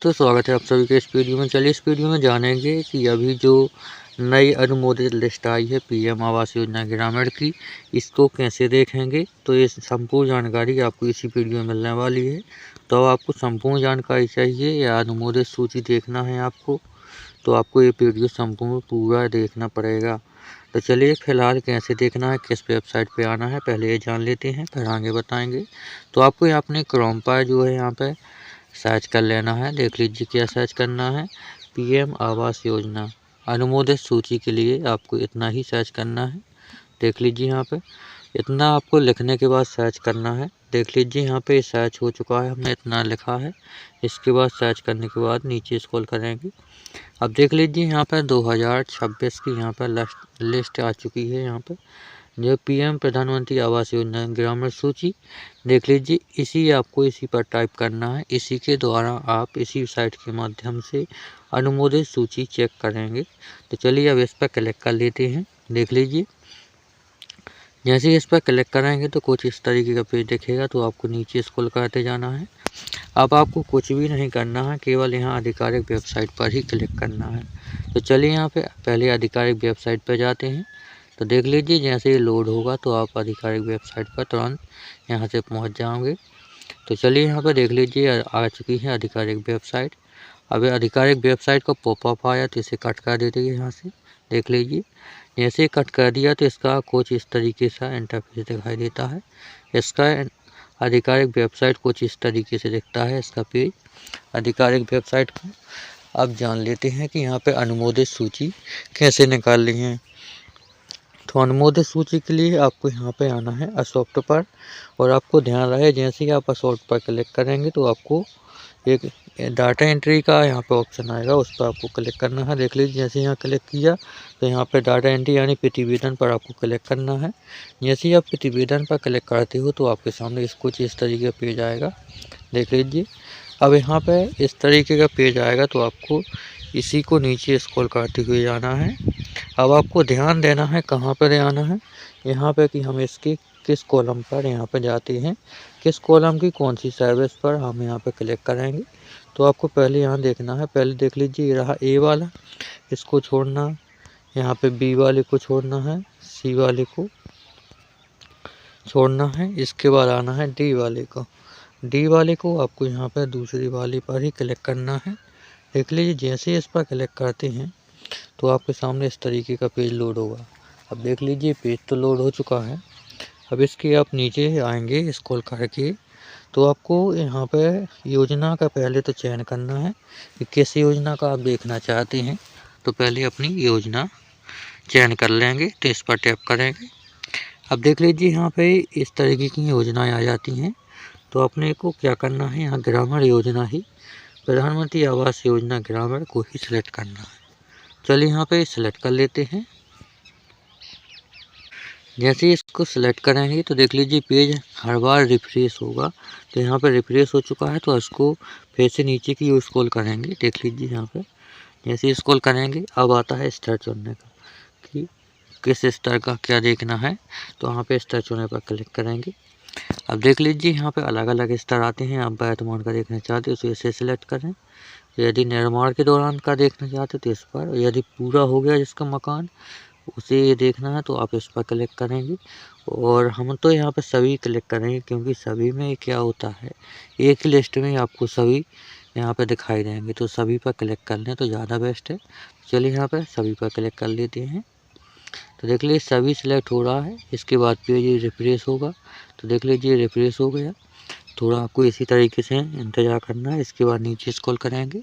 तो स्वागत है आप सभी के इस वीडियो में। चलिए इस वीडियो में जानेंगे कि अभी जो नई अनुमोदित लिस्ट आई है पीएम आवास योजना ग्रामीण की, इसको कैसे देखेंगे। तो ये संपूर्ण जानकारी आपको इसी वीडियो में मिलने वाली है। तो आपको संपूर्ण जानकारी चाहिए या अनुमोदित सूची देखना है आपको, तो आपको ये वीडियो संपूर्ण पूरा देखना पड़ेगा। तो चलिए फिलहाल कैसे देखना है, किस वेबसाइट पे आना है, पहले ये जान लेते हैं फिर आगे बताएंगे। तो आपको यहाँ अपने क्रोम पर जो है यहाँ पे सर्च कर लेना है। देख लीजिए क्या सर्च करना है, पीएम आवास योजना अनुमोदित सूची के लिए आपको इतना ही सर्च करना है। देख लीजिए यहाँ पे इतना आपको लिखने के बाद सर्च करना है। देख लीजिए यहाँ पे सर्च हो चुका है, हमने इतना लिखा है। इसके बाद सर्च करने के बाद नीचे स्क्रॉल करेंगे। अब देख लीजिए यहाँ पर 2026 की यहाँ पर लिस्ट आ चुकी है। यहाँ पर जो पीएम प्रधानमंत्री आवास योजना ग्रामीण सूची, देख लीजिए इसी पर टाइप करना है। इसी के द्वारा आप इसी साइट के माध्यम से अनुमोदित सूची चेक करेंगे। तो चलिए अब इस पर क्लिक कर लेते हैं। देख लीजिए जैसे ही इस पर क्लिक करेंगे तो कुछ इस तरीके का पेज दिखेगा, तो आपको नीचे स्क्रॉल करते जाना है। अब आपको कुछ भी नहीं करना है, केवल यहाँ आधिकारिक वेबसाइट पर ही क्लिक करना है। तो चलिए यहाँ पे पहले आधिकारिक वेबसाइट पर जाते हैं। तो देख लीजिए जैसे ही लोड होगा तो आप आधिकारिक वेबसाइट पर तुरंत यहाँ से पहुँच जाओगे। तो चलिए यहाँ पर देख लीजिए आ चुकी है आधिकारिक वेबसाइट। अब आधिकारिक वेबसाइट का पॉपअप आया तो इसे कट कर देते हैं यहाँ से। देख लीजिए जैसे ही कट कर दिया तो इसका कुछ इस तरीके से इंटरफेस दिखाई देता है। इसका आधिकारिक वेबसाइट कुछ इस तरीके से दिखता है इसका पेज आधिकारिक वेबसाइट का। अब जान लेते हैं कि यहाँ पे अनुमोदित सूची कैसे निकालनी है। तो अनुमोदित सूची के लिए आपको यहाँ पे आना है असॉफ्ट पर, और आपको ध्यान रहे जैसे ही आप असॉफ्ट पर क्लिक करेंगे तो आपको एक डाटा एंट्री का यहाँ पे ऑप्शन आएगा, उस पर आपको क्लिक करना है। देख लीजिए जैसे यहाँ क्लिक किया तो यहाँ पे डाटा एंट्री यानी प्रतिवेदन पर आपको क्लिक करना है। जैसे ही आप प्रतिवेदन पर क्लिक करते हो तो आपके सामने कुछ इस तरीके का पेज आएगा। देख लीजिए अब यहाँ पे इस तरीके का पेज आएगा तो आपको इसी को नीचे स्क्रॉल करते हुए जाना है। अब आपको ध्यान देना है कहाँ पर आना है, यहाँ पे कि हम इसके किस कॉलम पर यहाँ पे जाते हैं, किस कॉलम की कौन सी सर्विस पर हम यहाँ पे क्लिक करेंगे। तो आपको पहले यहाँ देखना है, पहले देख लीजिए रहा ए वाला, इसको छोड़ना, यहाँ पे बी वाले को छोड़ना है, सी वाले को छोड़ना है। इसके बाद आना है डी वाले को। डी वाले को आपको यहाँ पर दूसरी वाली पर ही क्लिक करना है। देख लीजिए जैसे इस पर क्लिक करते हैं तो आपके सामने इस तरीके का पेज लोड होगा। अब देख लीजिए पेज तो लोड हो चुका है। अब इसके आप नीचे आएंगे स्क्रॉल करके तो आपको यहाँ पे योजना का पहले तो चयन करना है कि किस योजना का आप देखना चाहते हैं। तो पहले अपनी योजना चयन कर लेंगे, तो इस पर टैप करेंगे। अब देख लीजिए यहाँ पे इस तरीके की योजनाएं आ जाती हैं। तो अपने को क्या करना है, यहाँ ग्रामीण योजना ही प्रधानमंत्री आवास योजना ग्रामीण को ही सिलेक्ट करना है। चलिए यहाँ पे सिलेक्ट कर लेते हैं। जैसे ही इसको सिलेक्ट करेंगे तो देख लीजिए पेज हर बार रिफ्रेश होगा। तो यहाँ पे रिफ्रेश हो चुका है तो इसको फिर से नीचे की ओर स्क्रॉल करेंगे। देख लीजिए यहाँ पे जैसे स्क्रॉल करेंगे अब आता है स्टार चुनने का कि किस स्टार का क्या देखना है। तो यहाँ पे स्टार चुनने पर क्लिक करेंगे। अब देख लीजिए यहाँ पे अलग अलग स्टार आते हैं। आप वर्तमान का देखना चाहते हो तो इसे सिलेक्ट करें। यदि निर्माण के दौरान का देखना चाहते तो इस पर, यदि पूरा हो गया जिसका मकान उसे ये देखना है तो आप इस पर क्लिक करेंगे। और हम तो यहाँ पे सभी क्लिक करेंगे क्योंकि सभी में क्या होता है एक ही लिस्ट में आपको सभी यहाँ पे दिखाई देंगे, तो सभी पर क्लिक कर लें तो ज़्यादा बेस्ट है। चलिए यहाँ पे सभी पर क्लिक कर लेते हैं। तो देख लीजिए सभी सिलेक्ट हो रहा है। इसके बाद पेज रिफ्रेश होगा। तो देख लीजिए रिफ्रेश हो गया। थोड़ा आपको इसी तरीके से इंतज़ार करना है। इसके बाद नीचे स्क्रॉल करेंगे।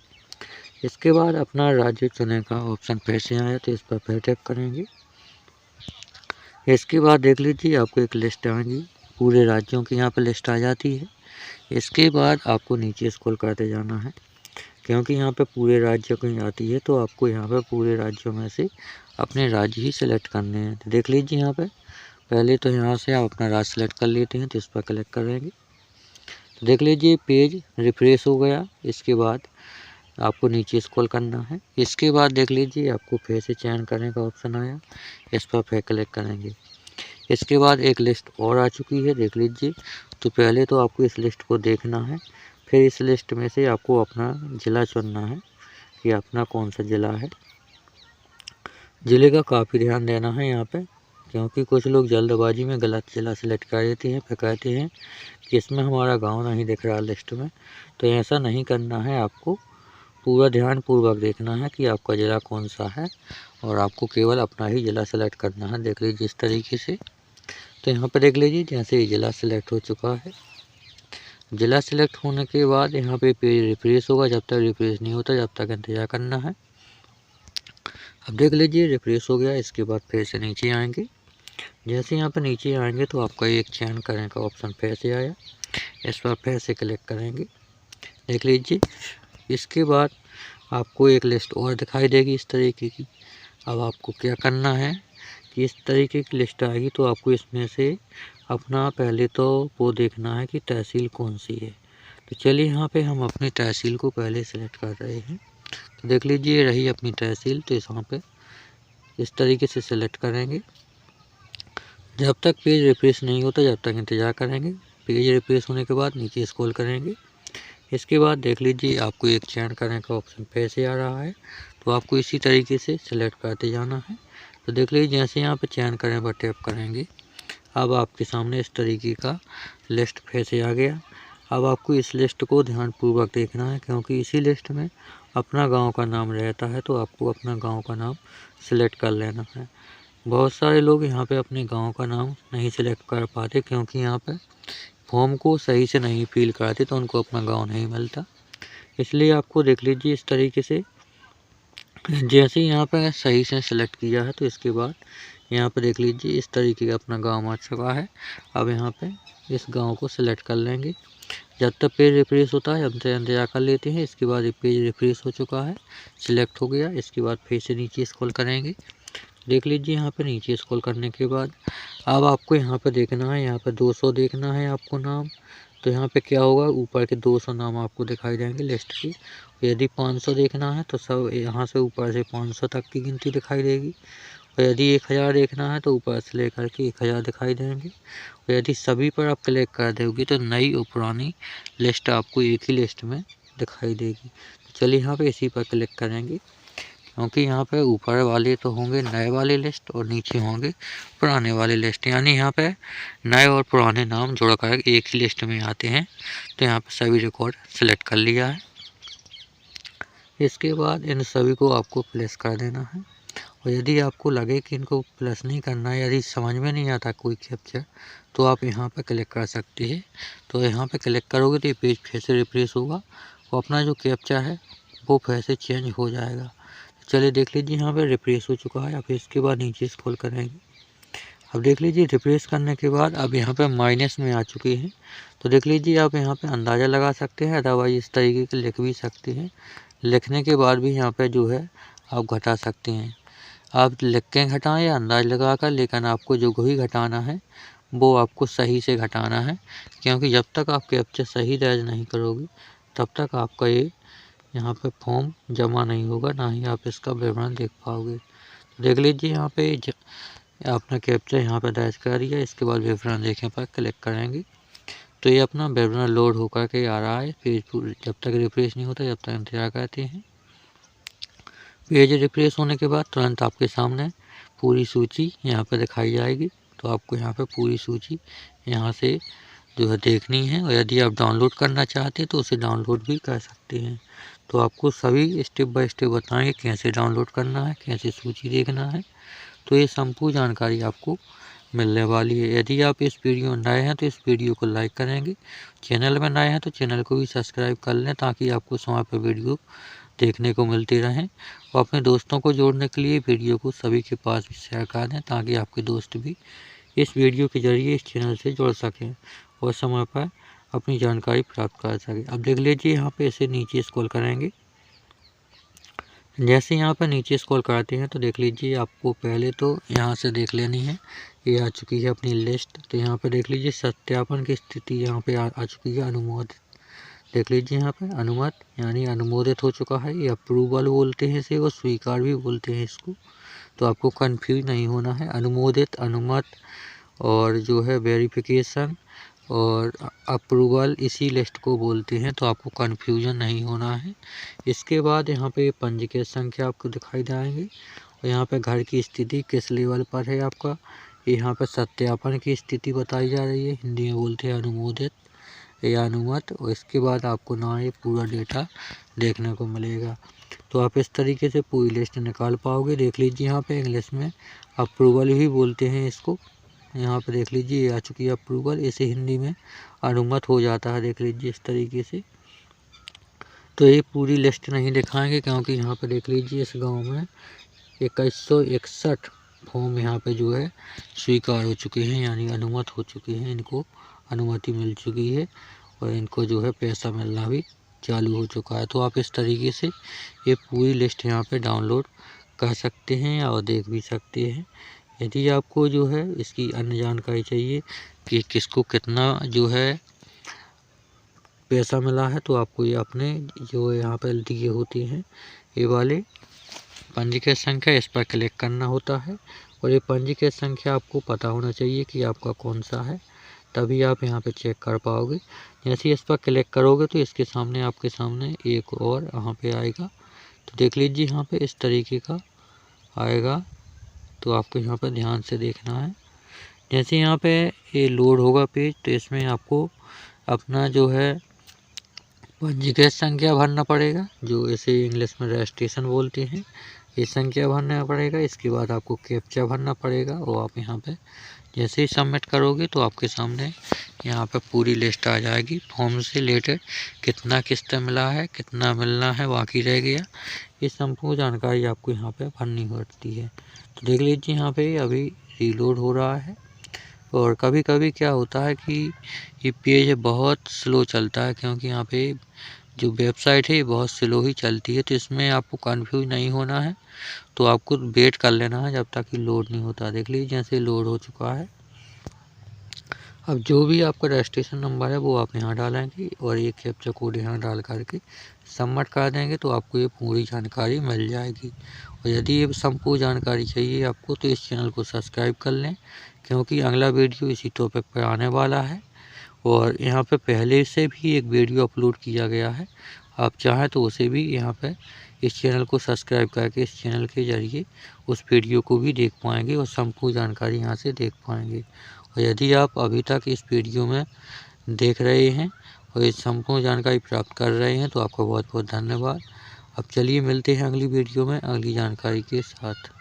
इसके बाद अपना राज्य चुनने का ऑप्शन फिर से आया तो इस पर फिर टैप करेंगे। इसके बाद देख लीजिए आपको एक लिस्ट आएगी, पूरे राज्यों की यहाँ पर लिस्ट आ जाती है। इसके बाद आपको नीचे स्क्रॉल करते जाना है क्योंकि यहाँ पे पूरे राज्यों की आती है। तो आपको यहाँ पे पूरे राज्यों में से अपने राज्य ही सिलेक्ट करने हैं। तो देख लीजिए यहाँ पे पहले तो यहाँ से आप अपना राज्य सेलेक्ट कर लेते हैं तो इस पर क्लिक करेंगे। तो देख लीजिए पेज रिफ्रेश हो गया। इसके बाद आपको नीचे स्क्रॉल करना है। इसके बाद देख लीजिए आपको फिर से चयन करने का ऑप्शन आया, इस पर फिर क्लिक करेंगे। इसके बाद एक लिस्ट और आ चुकी है, देख लीजिए। तो पहले तो आपको इस लिस्ट को देखना है, फिर इस लिस्ट में से आपको अपना ज़िला चुनना है कि अपना कौन सा ज़िला है। ज़िले का काफ़ी ध्यान देना है यहाँ पे, क्योंकि कुछ लोग जल्दबाजी में गलत ज़िला सेलेक्ट कर देते हैं, फिर कहते हैं कि इसमें हमारा गांव नहीं दिख रहा लिस्ट में। तो ऐसा नहीं करना है, आपको पूरा ध्यानपूर्वक देखना है कि आपका ज़िला कौन सा है और आपको केवल अपना ही ज़िला सेलेक्ट करना है। देख लीजिए इस तरीके से। तो यहाँ पर देख लीजिए जैसे ही ज़िला सेलेक्ट हो चुका है। ज़िला सेलेक्ट होने के बाद यहाँ पे पेज रिफ्रेश होगा। जब तक रिफ्रेश नहीं होता जब तक इंतज़ार करना है। अब देख लीजिए रिफ्रेश हो गया। इसके बाद फिर से नीचे आएंगे। जैसे यहाँ पर नीचे आएंगे तो आपका एक चयन करने का ऑप्शन फिर से आया, इस पर फिर से क्लिक करेंगे। देख लीजिए इसके बाद आपको एक लिस्ट और दिखाई देगी इस तरीके की। अब आपको क्या करना है कि इस तरीके की लिस्ट आएगी तो आपको इसमें से अपना पहले तो वो देखना है कि तहसील कौन सी है। तो चलिए यहाँ पे हम अपनी तहसील को पहले सेलेक्ट कर रहे हैं। तो देख लीजिए ये रही अपनी तहसील। तो यहाँ पे इस तरीके से सेलेक्ट करेंगे। जब तक पेज रिफ्रेश नहीं होता जब तक इंतज़ार करेंगे। पेज रिफ्रेश होने के बाद नीचे स्क्रॉल करेंगे। इसके बाद देख लीजिए आपको एक चयन करने का ऑप्शन फिर से आ रहा है। तो आपको इसी तरीके से सेलेक्ट करते जाना है। तो देख लीजिए जैसे यहाँ पे चयन करने पर टैप करेंगे, अब आपके सामने इस तरीके का लिस्ट फिर से आ गया। अब आपको इस लिस्ट को ध्यानपूर्वक देखना है, क्योंकि इसी लिस्ट में अपना गांव का नाम रहता है। तो आपको अपना गांव का नाम सेलेक्ट कर लेना है। बहुत सारे लोग यहाँ पे अपने गांव का नाम नहीं सेलेक्ट कर पाते, क्योंकि यहाँ पे फॉर्म को सही से नहीं फिल कराते तो उनको अपना गांव नहीं मिलता। इसलिए आपको देख लीजिए इस तरीके से जैसे यहाँ पे सही से सेलेक्ट किया है तो इसके बाद यहाँ पे देख लीजिए इस तरीके का अपना गांव आ चुका है। अब यहाँ पे इस गांव को सेलेक्ट कर लेंगे। जब तक पेज रिफ्रेश होता है हम इंतजार कर लेते हैं। इसके बाद पेज रिफ्रेश हो चुका है, सिलेक्ट हो गया। इसके बाद फिर से नीचे स्क्रॉल करेंगे। देख लीजिए यहाँ पे नीचे स्क्रॉल करने के बाद अब आपको यहाँ पे देखना है, यहाँ पे 200 देखना है आपको नाम। तो यहाँ पे क्या होगा, ऊपर के 200 नाम आपको दिखाई देंगे लिस्ट की। यदि 500 देखना है तो सब यहाँ से ऊपर से 500 तक की गिनती दिखाई देगी। और यदि 1000 देखना है तो ऊपर से लेकर के 1000 दिखाई देंगे। और यदि सभी पर आप क्लिक कर दोगे तो नई और पुरानी लिस्ट आपको एक ही लिस्ट में दिखाई देगी। चलिए यहाँ पे इसी पर क्लिक करेंगे, क्योंकि यहाँ पे ऊपर वाले तो होंगे नए वाले लिस्ट और नीचे होंगे पुराने वाले लिस्ट। यानी यहाँ पे नए और पुराने नाम जोड़कर एक ही लिस्ट में आते हैं। तो यहाँ पे सभी रिकॉर्ड सेलेक्ट कर लिया है। इसके बाद इन सभी को आपको प्लेस कर देना है। और यदि आपको लगे कि इनको प्लस नहीं करना है, यदि समझ में नहीं आता कोई कैप्चर, तो आप यहाँ पर क्लिक कर सकते हैं। तो यहाँ पर क्लिक करोगे तो ये पेज फिर से रिफ्रेश होगा और अपना जो कैप्चर है वो फिर से चेंज हो जाएगा। चलिए देख लीजिए यहाँ पे रिफ्रेश हो चुका है। अब इसके बाद नीचे स्क्रॉल करेंगे। अब देख लीजिए रिफ्रेश करने के बाद अब यहाँ पे माइनस में आ चुकी है। तो देख लीजिए आप यहाँ पे अंदाज़ा लगा सकते हैं, अदरवाइज इस तरीके के लिख भी सकते हैं। लिखने के बाद भी यहाँ पे जो है आप घटा सकते हैं। आप लिख के घटाएँ या अंदाज़ लगा कर, लेकिन आपको जो भी घटाना है वो आपको सही से घटाना है, क्योंकि जब तक आप कैप्चर सही दर्ज नहीं करोगे तब तक आपका ये यहाँ पे फॉर्म जमा नहीं होगा, ना ही आप इसका विवरण देख पाओगे। तो देख लीजिए यहाँ पे आपने कैप्चर यहाँ पे दर्ज कर दिया। इसके बाद विवरण देखें पर क्लिक करेंगे तो ये अपना विवरण लोड होकर के आ रहा है। पेज जब तक रिफ्रेश नहीं होता जब तक इंतजार करते हैं। पेज रिफ्रेश होने के बाद तुरंत आपके सामने पूरी सूची यहाँ पे दिखाई जाएगी। तो आपको यहाँ पे पूरी सूची यहाँ से जो है देखनी है। और यदि आप डाउनलोड करना चाहते हैं तो उसे डाउनलोड भी कर सकते हैं। तो आपको सभी स्टेप बाय स्टेप बताएंगे कैसे डाउनलोड करना है, कैसे सूची देखना है। तो ये संपूर्ण जानकारी आपको मिलने वाली है। यदि आप इस वीडियो में नए हैं तो इस वीडियो को लाइक करेंगे। चैनल में नए हैं तो चैनल को भी सब्सक्राइब कर लें, ताकि आपको समय पर वीडियो देखने को मिलती रहें। और अपने दोस्तों को जोड़ने के लिए वीडियो को सभी के पास भी शेयर कर दें, ताकि आपके दोस्त भी इस वीडियो के जरिए इस चैनल से जुड़ सकें और समय पर अपनी जानकारी प्राप्त कर सकें। अब देख लीजिए यहाँ पे ऐसे नीचे स्क्रॉल करेंगे। जैसे यहाँ पर नीचे स्क्रॉल करते हैं तो देख लीजिए आपको पहले तो यहाँ से देख लेनी है। ये आ चुकी है अपनी लिस्ट। तो यहाँ पे देख लीजिए सत्यापन की स्थिति यहाँ पे आ चुकी है, अनुमोदित। देख लीजिए यहाँ पे अनुमत यानी अनुमोदित हो चुका है। ये अप्रूवल बोलते हैं इसे और स्वीकार भी बोलते हैं इसको, तो आपको कंफ्यूज नहीं होना है। अनुमोदित, अनुमत और जो है वेरिफिकेशन और अप्रूवल इसी लिस्ट को बोलते हैं, तो आपको कन्फ्यूजन नहीं होना है। इसके बाद यहाँ पे पंजीकृत संख्या आपको दिखाई जाएंगे और यहाँ पे घर की स्थिति किस लेवल पर है आपका, यहाँ पे सत्यापन की स्थिति बताई जा रही है, हिंदी में बोलते हैं अनुमोदित या अनुमत। और इसके बाद आपको ना ये पूरा डेटा देखने को मिलेगा। तो आप इस तरीके से पूरी लिस्ट निकाल पाओगे। देख लीजिए यहाँ पे इंग्लिश में अप्रूवल ही बोलते हैं इसको, यहाँ पे देख लीजिए ये आ चुकी है अप्रूवल, इसे हिंदी में अनुमत हो जाता है। देख लीजिए इस तरीके से। तो ये पूरी लिस्ट नहीं दिखाएंगे क्योंकि यहाँ पे देख लीजिए इस गांव में 2161 फॉर्म यहाँ पे जो है स्वीकार हो चुके हैं, यानी अनुमत हो चुके हैं, इनको अनुमति मिल चुकी है और इनको जो है पैसा मिलना भी चालू हो चुका है। तो आप इस तरीके से ये पूरी लिस्ट यहाँ पे डाउनलोड कर सकते हैं और देख भी सकते हैं। यदि आपको जो है इसकी अन्य जानकारी चाहिए कि किसको कितना जो है पैसा मिला है, तो आपको ये अपने जो यहाँ पर दिए होते हैं ये वाले पंजीकृत संख्या, इस पर क्लिक करना होता है और ये पंजीकृत संख्या आपको पता होना चाहिए कि आपका कौन सा है, तभी आप यहाँ पे चेक कर पाओगे। जैसे इस पर क्लिक करोगे तो इसके सामने आपके सामने एक और यहाँ पे आएगा। तो देख लीजिए यहाँ पे इस तरीके का आएगा, तो आपको यहाँ पर ध्यान से देखना है। जैसे यहाँ पे ये लोड होगा पेज, तो इसमें आपको अपना जो है पंजीकृत संख्या भरना पड़ेगा, जो इसे इंग्लिश में रजिस्ट्रेशन बोलते हैं, ये संख्या भरना पड़ेगा। इसके बाद आपको कैप्चा भरना पड़ेगा और आप यहाँ पे जैसे ही सबमिट करोगे तो आपके सामने यहाँ पे पूरी लिस्ट आ जाएगी फॉर्म से रिलेटेड, कितना किस्त मिला है, कितना मिलना है, बाकी रह गया, ये संपूर्ण जानकारी आपको यहाँ पे भरनी पड़ती है। तो देख लीजिए यहाँ पे अभी रीलोड हो रहा है और कभी कभी क्या होता है कि ये पेज बहुत स्लो चलता है, क्योंकि यहाँ पे जो वेबसाइट है ये बहुत स्लो ही चलती है। तो इसमें आपको कंफ्यूज नहीं होना है, तो आपको वेट कर लेना है जब तक कि लोड नहीं होता। देख लीजिए जैसे लोड हो चुका है। अब जो भी आपका रजिस्ट्रेशन नंबर है वो आप यहाँ डालेंगे और ये कैप्चा कोड यहाँ डाल करके सबमिट कर देंगे, तो आपको ये पूरी जानकारी मिल जाएगी। और यदि ये संपूर्ण जानकारी चाहिए आपको तो इस चैनल को सब्सक्राइब कर लें, क्योंकि अगला वीडियो इसी टॉपिक पर आने वाला है। और यहाँ पे पहले से भी एक वीडियो अपलोड किया गया है, आप चाहें तो उसे भी यहाँ पे इस चैनल को सब्सक्राइब करके इस चैनल के जरिए उस वीडियो को भी देख पाएंगे और संपूर्ण जानकारी यहाँ से देख पाएंगे। और यदि आप अभी तक इस वीडियो में देख रहे हैं और इस संपूर्ण जानकारी प्राप्त कर रहे हैं तो आपका बहुत बहुत धन्यवाद। अब चलिए मिलते हैं अगली वीडियो में अगली जानकारी के साथ।